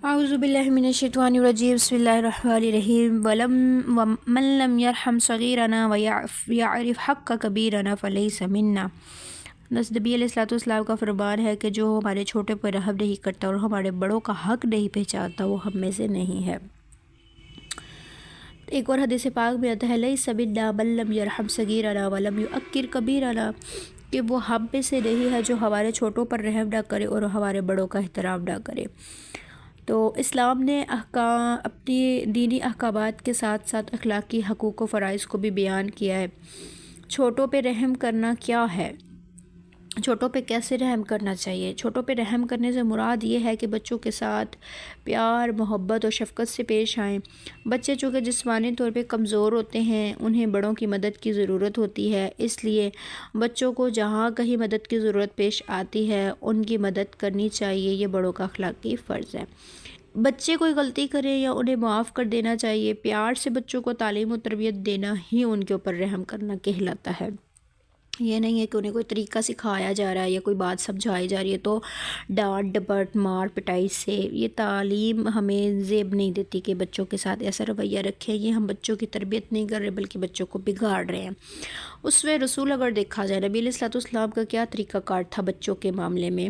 اعوذ باللہ من الشیطان الرجیم بسم اللہ الرحمن الرحیم ومن لم یرحم صغیرنا ویعرف حق کبیرنا فلیس منا۔ نبی علیہ السلام کا فرمان ہے کہ جو ہمارے چھوٹے پر رحم نہیں کرتا اور ہمارے بڑوں کا حق نہیں پہچانتا وہ ہم میں سے نہیں ہے۔ ایک اور حدیث پاک میں آتا ہے لیس منا من لم یرحم صغیرنا ولم یؤقر کبیرنا، کہ وہ ہم میں سے نہیں ہے جو ہمارے چھوٹوں پر رحم نہ کرے اور ہمارے بڑوں کا احترام نہ کرے۔ تو اسلام نے اپنی دینی احکامات کے ساتھ ساتھ اخلاقی حقوق و فرائض کو بھی بیان کیا ہے۔ چھوٹوں پہ رحم کرنا کیا ہے، چھوٹوں پہ کیسے رحم کرنا چاہیے؟ چھوٹوں پہ رحم کرنے سے مراد یہ ہے کہ بچوں کے ساتھ پیار، محبت اور شفقت سے پیش آئیں۔ بچے چونکہ جسمانی طور پہ کمزور ہوتے ہیں، انہیں بڑوں کی مدد کی ضرورت ہوتی ہے، اس لیے بچوں کو جہاں کہیں مدد کی ضرورت پیش آتی ہے ان کی مدد کرنی چاہیے، یہ بڑوں کا اخلاقی فرض ہے۔ بچے کوئی غلطی کریں یا انہیں معاف کر دینا چاہیے۔ پیار سے بچوں کو تعلیم و تربیت دینا ہی ان کے اوپر رحم کرنا کہلاتا ہے۔ یہ نہیں ہے کہ انہیں کوئی طریقہ سکھایا جا رہا ہے یا کوئی بات سمجھائی جا رہی ہے تو ڈانٹ ڈپٹ مار پٹائی سے یہ تعلیم ہمیں زیب نہیں دیتی کہ بچوں کے ساتھ ایسا رویہ رکھیں۔ یہ ہم بچوں کی تربیت نہیں کر رہے بلکہ بچوں کو بگاڑ رہے ہیں۔ اسوہ رسول اگر دیکھا جائے، نبی علیہ السلام کا کیا طریقہ کار تھا بچوں کے معاملے میں؟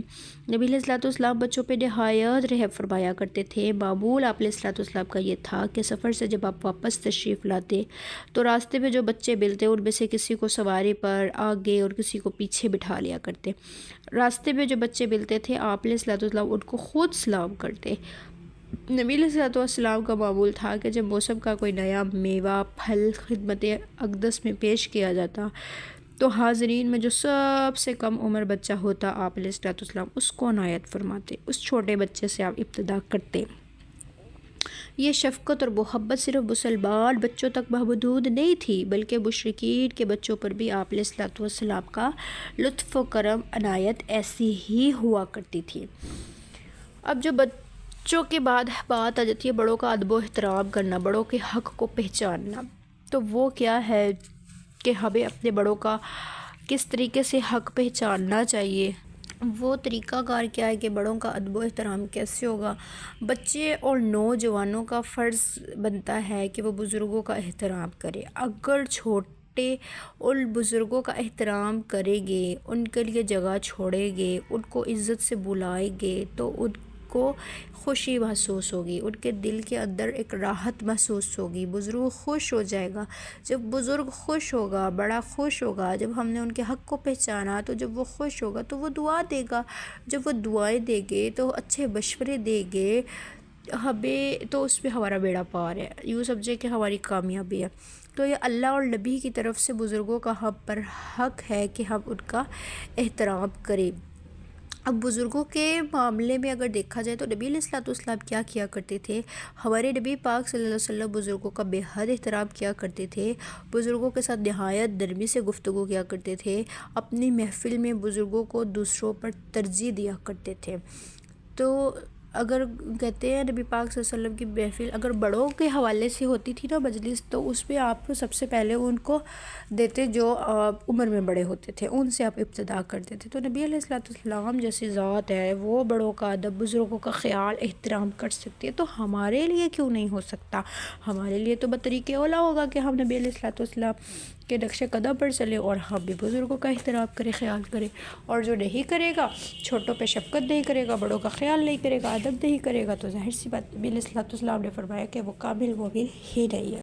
نبی علیہ السلام بچوں پہ نہایت رحم فرمایا کرتے تھے۔ معمول آپ علیہ السلام کا یہ تھا کہ سفر سے جب آپ واپس تشریف لاتے تو راستے میں جو بچے ملتے ان میں سے کسی کو سواری پر آگے اور کسی کو پیچھے بٹھا لیا کرتے۔ راستے میں جو بچے ملتے تھے آپ علیہ السلام ان کو خود سلام کرتے۔ نبی علیہ السلام کا معمول تھا کہ جب موسم کا کوئی نیا میوہ پھل خدمت اقدس میں پیش کیا جاتا تو حاضرین میں جو سب سے کم عمر بچہ ہوتا آپ علیہ السلام اس کو عنایت فرماتے، اس چھوٹے بچے سے آپ ابتدا کرتے۔ یہ شفقت اور محبت صرف مسلمان بچوں تک محدود نہیں تھی بلکہ مشرکین کے بچوں پر بھی آپ علیہ السلام کا لطف و کرم عنایت ایسی ہی ہوا کرتی تھی۔ اب جو بچوں کے بعد بات آ جاتی ہے بڑوں کا ادب و احترام کرنا، بڑوں کے حق کو پہچاننا، تو وہ کیا ہے کہ ہمیں اپنے بڑوں کا کس طریقے سے حق پہچاننا چاہیے، وہ طریقہ کار کیا ہے کہ بڑوں کا ادب و احترام کیسے ہوگا۔ بچے اور نوجوانوں کا فرض بنتا ہے کہ وہ بزرگوں کا احترام کرے۔ اگر چھوٹے ان بزرگوں کا احترام کریں گے، ان کے لیے جگہ چھوڑیں گے، ان کو عزت سے بلائیں گے تو ان کو خوشی محسوس ہوگی، ان کے دل کے اندر ایک راحت محسوس ہوگی، بزرگ خوش ہو جائے گا۔ جب بزرگ خوش ہوگا، بڑا خوش ہوگا، جب ہم نے ان کے حق کو پہچانا تو جب وہ خوش ہوگا تو وہ دعا دے گا، جب وہ دعائیں دے گے تو اچھے مشورے دے گے ہمیں، تو اس پہ ہمارا بیڑا پار ہے، یوں سمجھے کہ ہماری کامیابی ہے۔ تو یہ اللہ اور نبی کی طرف سے بزرگوں کا ہم پر حق ہے کہ ہم ان کا احترام کریں۔ اب بزرگوں کے معاملے میں اگر دیکھا جائے تو نبی علیہ السلام کیا کرتے تھے؟ ہمارے نبی پاک صلی اللہ علیہ وسلم بزرگوں کا بے حد احترام کیا کرتے تھے، بزرگوں کے ساتھ نہایت نرمی سے گفتگو کیا کرتے تھے، اپنی محفل میں بزرگوں کو دوسروں پر ترجیح دیا کرتے تھے۔ تو اگر کہتے ہیں نبی پاک صلی اللہ علیہ وسلم کی محفل اگر بڑوں کے حوالے سے ہوتی تھی نا مجلس، تو اس میں آپ سب سے پہلے ان کو دیتے جو عمر میں بڑے ہوتے تھے، ان سے آپ ابتدا کرتے تھے۔ تو نبی علیہ السلام جیسی ذات ہے وہ بڑوں کا ادب، بزرگوں کا خیال احترام کر سکتی ہے، تو ہمارے لیے کیوں نہیں ہو سکتا؟ ہمارے لیے تو بطریق اولیٰ ہوگا کہ ہم نبی علیہ السلام کے نقش قدم پر چلے اور ہم بھی بزرگوں کا احترام کرے، خیال کرے۔ اور جو نہیں کرے گا، چھوٹوں پہ شفقت نہیں کرے گا، بڑوں کا خیال نہیں کرے گا، ادب نہیں کرے گا، تو ظاہر سی بات نبی علیہ السلام نے فرمایا کہ وہ کامل مومن ہی نہیں ہے۔